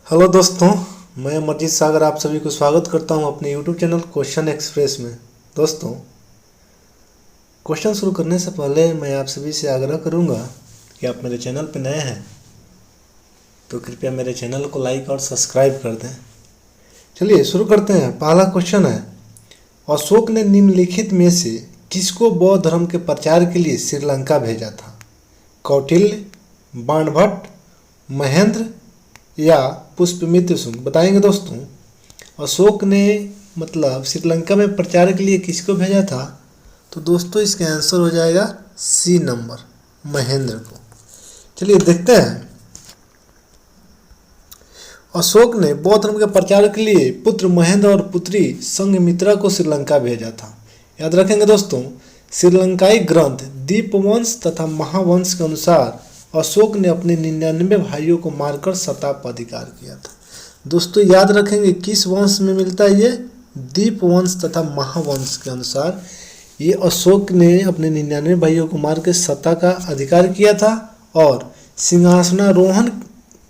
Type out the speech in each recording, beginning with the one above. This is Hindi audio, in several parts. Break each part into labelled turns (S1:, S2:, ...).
S1: हेलो दोस्तों, मैं अमरजीत सागर आप सभी को स्वागत करता हूं अपने यूट्यूब चैनल क्वेश्चन एक्सप्रेस में। दोस्तों, क्वेश्चन शुरू करने से पहले मैं आप सभी से आग्रह करूंगा कि आप मेरे चैनल पर नए हैं तो कृपया मेरे चैनल को लाइक और सब्सक्राइब कर दें। चलिए शुरू करते हैं। पहला क्वेश्चन है, अशोक ने निम्नलिखित में से किसको बौद्ध धर्म के प्रचार के लिए श्रीलंका भेजा था? कौटिल्य, बाणभट्ट, महेंद्र या पुष्यमित्र शुंग? बताएंगे दोस्तों। अशोक ने श्रीलंका में प्रचार के लिए किसको भेजा था? तो दोस्तों इसका आंसर हो जाएगा सी नंबर, महेंद्र को। चलिए देखते हैं। अशोक ने बौद्ध धर्म के प्रचार के लिए पुत्र महेंद्र और पुत्री संघमित्रा को श्रीलंका भेजा था। याद रखेंगे दोस्तों, श्रीलंकाई ग्रंथ दीपवंश तथा महावंश के अनुसार अशोक ने अपने 99 भाइयों को मारकर सत्ता पर अधिकार किया था। दोस्तों याद रखेंगे किस वंश में मिलता है ये? दीपवंश तथा महावंश के अनुसार ये अशोक ने अपने 99 भाइयों को मार के सत्ता का अधिकार किया था। और सिंहासनारोहण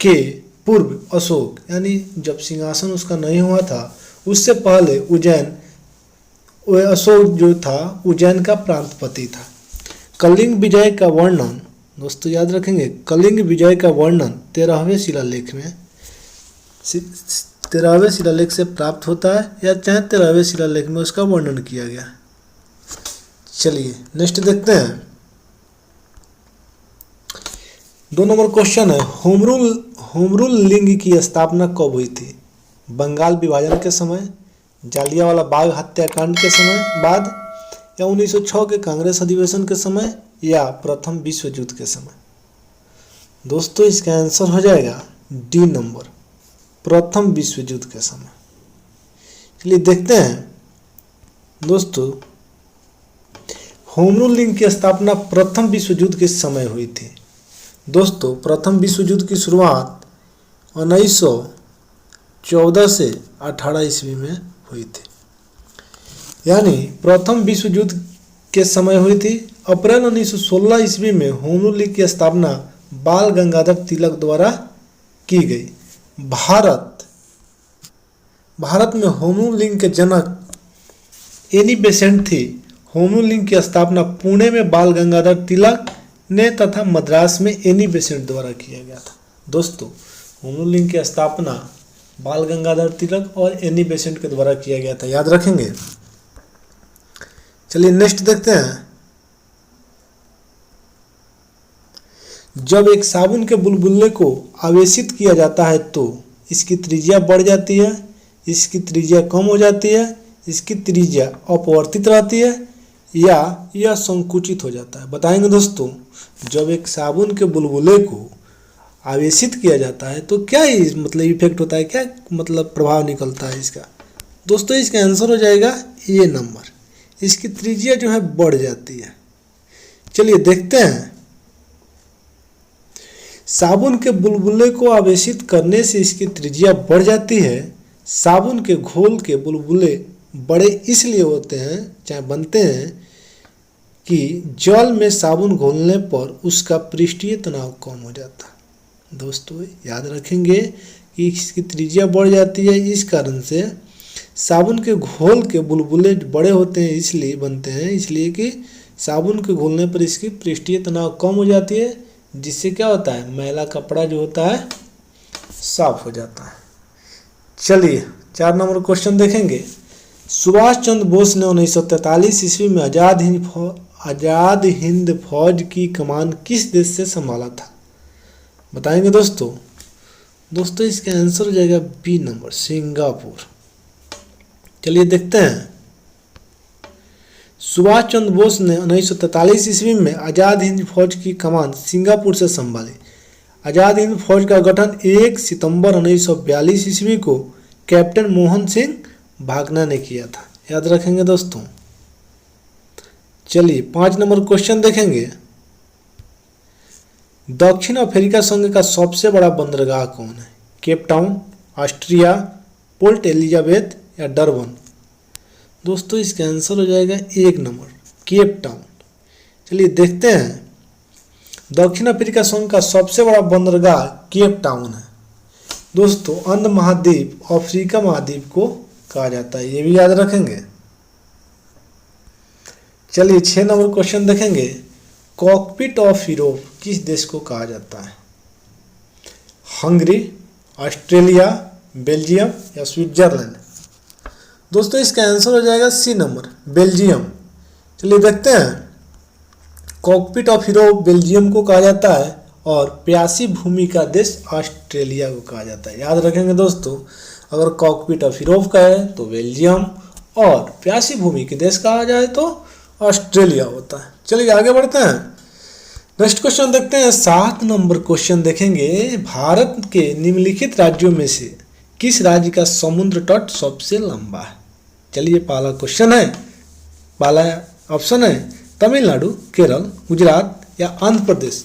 S1: के पूर्व अशोक, यानी जब सिंहासन उसका नहीं हुआ था उससे पहले अशोक जो था उज्जैन का प्रांतपति था। कलिंग विजय का वर्णन, दोस्तों याद रखेंगे, कलिंग विजय का वर्णन 13वें शिलालेख से प्राप्त होता है या चाहे 13वें शिलालेख में उसका वर्णन किया गया। चलिए नेक्स्ट देखते हैं। 2 नंबर क्वेश्चन है, होमरूल लिंग की स्थापना कब हुई थी? बंगाल विभाजन के समय, जालियांवाला बाग हत्याकांड के समय बाद, या 1906 के कांग्रेस अधिवेशन के समय, या प्रथम विश्व युद्ध के समय? दोस्तों इसका आंसर हो जाएगा डी नंबर, प्रथम विश्व युद्ध के समय। चलिए देखते हैं दोस्तों, होम रूल लिंग की स्थापना प्रथम विश्व युद्ध के समय हुई थी। दोस्तों प्रथम विश्व युद्ध की शुरुआत 1914 से 18 ईस्वी में हुई थी, यानी प्रथम विश्व युद्ध के समय हुई थी। अप्रैल 1916 ईस्वी में होम रूल लीग की स्थापना बाल गंगाधर तिलक द्वारा की गई। भारत में होम रूल लीग के जनक एनी बेसेंट थी। होम रूल लीग की स्थापना पुणे में बाल गंगाधर तिलक ने तथा मद्रास में एनी बेसेंट द्वारा किया गया था। दोस्तों होम रूल लीग की स्थापना बाल गंगाधर तिलक और एनी बेसेंट के द्वारा किया गया था, याद रखेंगे। चलिए नेक्स्ट देखते हैं। जब एक साबुन के बुलबुले को आवेशित किया जाता है तो इसकी त्रिज्या बढ़ जाती है, इसकी त्रिज्या कम हो जाती है, इसकी त्रिज्या अपवर्तित रहती है, या यह संकुचित हो जाता है? बताएंगे दोस्तों। जब एक साबुन के बुलबुले को आवेशित किया जाता है तो क्या इफेक्ट होता है, क्या प्रभाव निकलता है इसका? दोस्तों इसका आंसर हो जाएगा ए नंबर, इसकी त्रिज्या जो है बढ़ जाती है। चलिए देखते हैं। साबुन के बुलबुले को आवेशित करने से इसकी त्रिज्या बढ़ जाती है। साबुन के घोल के बुलबुले बड़े इसलिए होते हैं, चाहे बनते हैं, कि जल में साबुन घोलने पर उसका पृष्ठीय तनाव कम हो जाता है। दोस्तों याद रखेंगे कि इसकी त्रिज्या बढ़ जाती है, इस कारण से साबुन के घोल के बुलबुले बड़े होते हैं, इसलिए बनते हैं, इसलिए कि साबुन के घोलने पर इसकी पृष्ठीय तनाव कम हो जाती है, जिससे क्या होता है, मैला कपड़ा जो होता है साफ हो जाता है। चलिए 4 नंबर क्वेश्चन देखेंगे। सुभाष चंद्र बोस ने 1943 ईस्वी में आज़ाद हिंद फौज की कमान किस देश से संभाला था? बताएंगे दोस्तों। दोस्तों इसका आंसर हो जाएगा बी नंबर, सिंगापुर। चलिए देखते हैं। सुभाष चंद्र बोस ने 1943 ईस्वी में आज़ाद हिंद फौज की कमान सिंगापुर से संभाली। आज़ाद हिंद फौज का गठन 1 सितंबर 1942 ईस्वी को कैप्टन मोहन सिंह भागना ने किया था, याद रखेंगे दोस्तों। चलिए 5 नंबर क्वेश्चन देखेंगे। दक्षिण अफ्रीका संघ का सबसे बड़ा बंदरगाह कौन है? Cape Town, Austria, port Elizabeth या डरबन? दोस्तों इसका आंसर हो जाएगा 1 नंबर, केप टाउन। चलिए देखते हैं। दक्षिण अफ्रीका संघ का सबसे बड़ा बंदरगाह केप टाउन है। दोस्तों अंध महाद्वीप अफ्रीका महाद्वीप को कहा जाता है, ये भी याद रखेंगे। चलिए 6 नंबर क्वेश्चन देखेंगे। कॉकपिट ऑफ यूरोप किस देश को कहा जाता है? हंगरी, ऑस्ट्रेलिया, बेल्जियम या स्विट्जरलैंड? दोस्तों इसका आंसर हो जाएगा सी नंबर, बेल्जियम। चलिए देखते हैं। कॉकपिट ऑफ यूरोप बेल्जियम को कहा जाता है और प्यासी भूमि का देश ऑस्ट्रेलिया को कहा जाता है। याद रखेंगे दोस्तों, अगर कॉकपिट ऑफ यूरोप का है तो बेल्जियम और प्यासी भूमि के देश कहा जाए तो ऑस्ट्रेलिया होता है। चलिए आगे बढ़ते हैं। नेक्स्ट क्वेश्चन देखते हैं। 7 नंबर क्वेश्चन देखेंगे। भारत के निम्नलिखित राज्यों में से किस राज्य का समुद्र तट सबसे लंबा है? चलिए पहला क्वेश्चन है, पहला ऑप्शन है तमिलनाडु, केरल, गुजरात या आंध्र प्रदेश?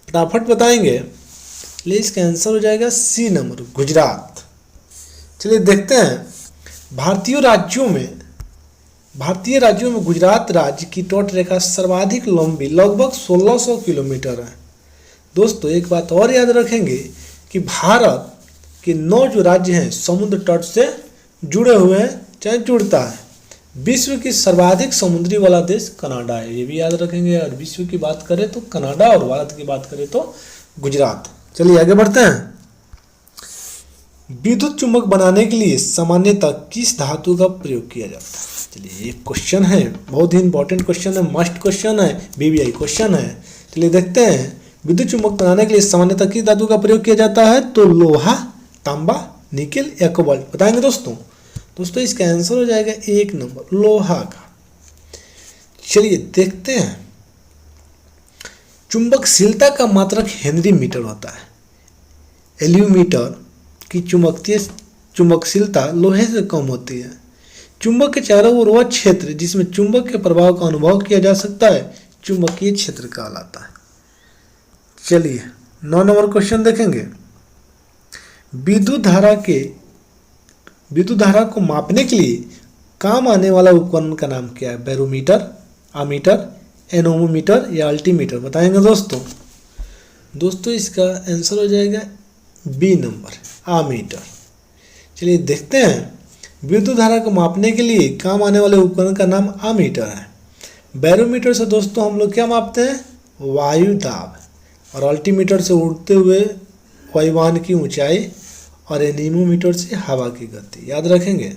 S1: फटाफट बताएंगे। चलिए इसका आंसर हो जाएगा सी नंबर, गुजरात। चलिए देखते हैं। भारतीय राज्यों में गुजरात राज्य की तट रेखा सर्वाधिक लंबी लगभग 1600 किलोमीटर है। दोस्तों एक बात और याद रखेंगे कि भारत के 9 जो राज्य हैं समुद्र तट से जुड़े हुए हैं, चाहे जुड़ता है। विश्व की सर्वाधिक समुद्री वाला देश कनाडा है, ये भी याद रखेंगे। और विश्व की बात करें तो कनाडा और भारत की बात करें तो गुजरात। चलिए आगे बढ़ते हैं। विद्युत चुंबक बनाने के लिए सामान्यतः किस धातु का प्रयोग किया जाता है? चलिए एक क्वेश्चन है, बहुत ही इंपॉर्टेंट क्वेश्चन है, मस्ट क्वेश्चन है, बीबीआई क्वेश्चन है। चलिए देखते हैं। विद्युत चुंबक बनाने के लिए सामान्यतः किस धातु का प्रयोग किया जाता है? तो लोहा, तांबा, निकेल या कोबाल्ट? बताएंगे दोस्तों। दोस्तों इसका आंसर हो जाएगा 1 नंबर, लोहा का। चलिए देखते हैं। चुंबकशीलता का मात्रक हेनरी मीटर होता है। एल्यूमीटर की चुंबकशीलता लोहे से कम होती है। चुंबक के चारों ओर वह क्षेत्र जिसमें चुंबक के प्रभाव का अनुभव किया जा सकता है चुंबकीय क्षेत्र कहलाता है। चलिए 9 नंबर क्वेश्चन देखेंगे। विद्युत धारा को मापने के लिए काम आने वाला उपकरण का नाम क्या है? बैरोमीटर, आमीटर, एनोमोमीटर या अल्टीमीटर? बताएंगे दोस्तों इसका आंसर हो जाएगा बी नंबर, आमीटर। चलिए देखते हैं। विद्युत धारा को मापने के लिए काम आने वाले उपकरण का नाम आमीटर है। बैरोमीटर से दोस्तों हम लोग क्या मापते हैं? वायु दाब। और अल्टीमीटर से उड़ते हुए वायुयान की ऊंचाई और एनीमोमीटर से हवा की गति। याद रखेंगे।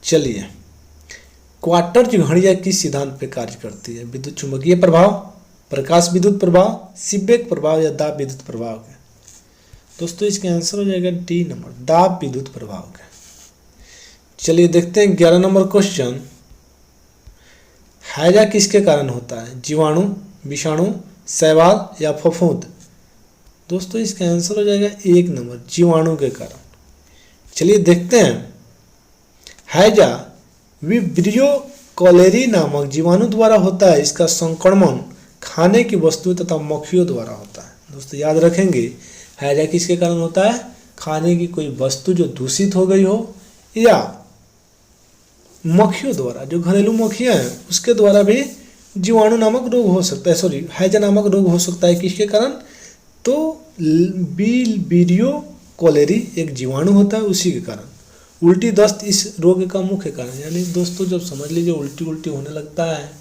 S1: चलिए क्वार्टर घड़ियां किस सिद्धांत पे कार्य करती है? विद्युत चुंबकीय प्रभाव, प्रकाश विद्युत प्रभाव, सीबेक प्रभाव या दाब विद्युत प्रभाव के? दोस्तों इसका आंसर हो जाएगा डी नंबर, दाब विद्युत प्रभाव के। चलिए देखते हैं 11 नंबर क्वेश्चन। हैजा किसके कारण होता है? जीवाणु, विषाणु, शैवाल या फफूंद? दोस्तों इसका आंसर हो जाएगा 1 नंबर, जीवाणु के कारण। चलिए देखते हैं। हैजा विब्रियो कॉलेरी नामक जीवाणु द्वारा होता है। इसका संक्रमण खाने की वस्तु तथा मक्खियों द्वारा होता है। दोस्तों याद रखेंगे, हैजा किसके कारण होता है? खाने की कोई वस्तु जो दूषित हो गई हो या मक्खियों द्वारा, जो घरेलू मक्खियां हैं उसके द्वारा भी जीवाणु नामक रोग हो सकता है, हैजा नामक रोग हो सकता है। किसके कारण? तो विब्रियो कॉलेरी एक जीवाणु होता है, उसी के कारण। उल्टी दस्त इस रोग का मुख्य कारण। यानी दोस्तों जब समझ लीजिए उल्टी होने लगता है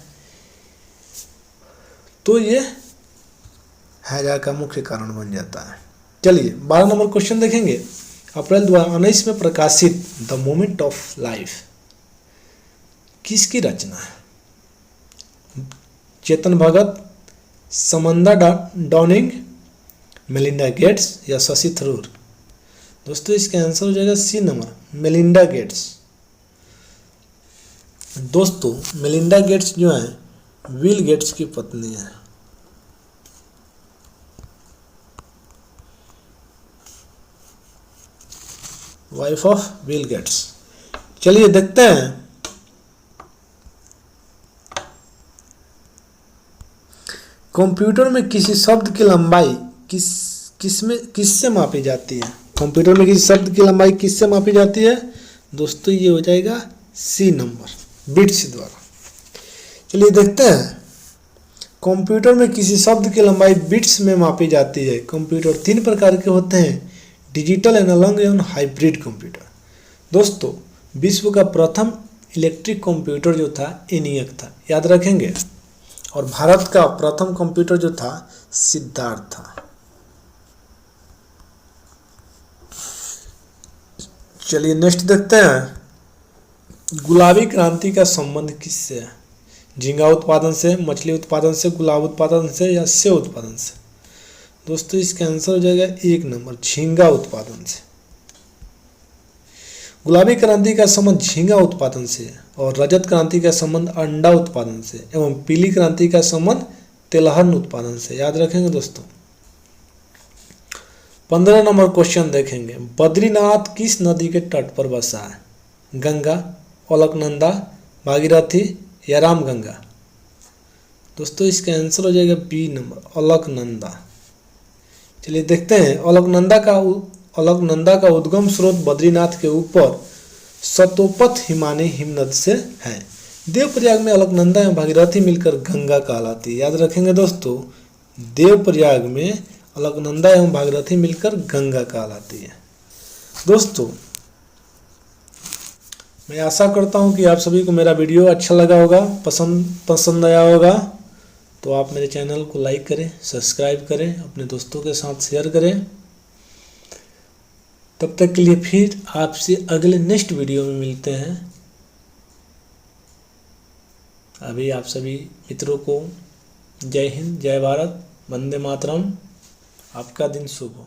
S1: तो ये हैजा का मुख्य कारण बन जाता है। चलिए 12 नंबर क्वेश्चन देखेंगे। अप्रैल 2019 में प्रकाशित द मोमेंट ऑफ लाइफ किसकी रचना है? Chetan Bhagat, समंदा dawning, Melinda Gates या शशि थरूर? दोस्तों इसका आंसर हो जाएगा सी नंबर, मेलिंडा गेट्स। दोस्तों मेलिंडा गेट्स जो हैं विल गेट्स की पत्नी है। Wife of Bill Gates. चलिए देखते हैं। कंप्यूटर में किसी शब्द की लंबाई किससे मापी जाती है? कंप्यूटर में किसी शब्द की लंबाई किससे मापी जाती है? दोस्तों ये हो जाएगा सी नंबर, बिट्स द्वारा। चलिए देखते हैं। कंप्यूटर में किसी शब्द की लंबाई बिट्स में मापी जाती है। कंप्यूटर 3 प्रकार के होते हैं, डिजिटल, एनालॉग एवं हाइब्रिड कंप्यूटर। दोस्तों, विश्व का प्रथम इलेक्ट्रिक कंप्यूटर जो था ENIAC था, याद रखेंगे। और भारत का प्रथम कंप्यूटर जो था सिद्धार्थ था। चलिए नेक्स्ट देखते हैं, गुलाबी क्रांति का संबंध किससे है? झींगा उत्पादन से, मछली उत्पादन से, गुलाब उत्पादन से या सेब उत्पादन से? दोस्तों, इसका आंसर हो जाएगा 1 नंबर, झींगा उत्पादन से। गुलाबी क्रांति का संबंध झींगा उत्पादन से और रजत क्रांति का संबंध अंडा उत्पादन से एवं पीली क्रांति का संबंध तिलहन उत्पादन से, याद रखेंगे दोस्तों। 15 नंबर क्वेश्चन देखेंगे, बद्रीनाथ किस नदी के तट पर बसा है? गंगा, अलकनंदा, भागीरथी या रामगंगा? दोस्तों, इसका आंसर हो जाएगा बी नंबर, अलकनंदा। चलिए देखते हैं, अलकनंदा का उद्गम स्रोत बद्रीनाथ के ऊपर सतोपथ हिमानी हिमनद से है। देवप्रयाग में अलकनंदा एवं भागीरथी मिलकर गंगा कहलाती है, याद रखेंगे दोस्तों। देवप्रयाग में अलकनंदा एवं भागीरथी मिलकर गंगा कहलाती है। दोस्तों, मैं आशा करता हूं कि आप सभी को मेरा वीडियो अच्छा लगा होगा, पसंद आया होगा। तो आप मेरे चैनल को लाइक करें, सब्सक्राइब करें, अपने दोस्तों के साथ शेयर करें। तब तक के लिए फिर आपसे अगले नेक्स्ट वीडियो में मिलते हैं। अभी आप सभी मित्रों को जय हिंद, जय भारत, वंदे मातरम। आपका दिन शुभ हो।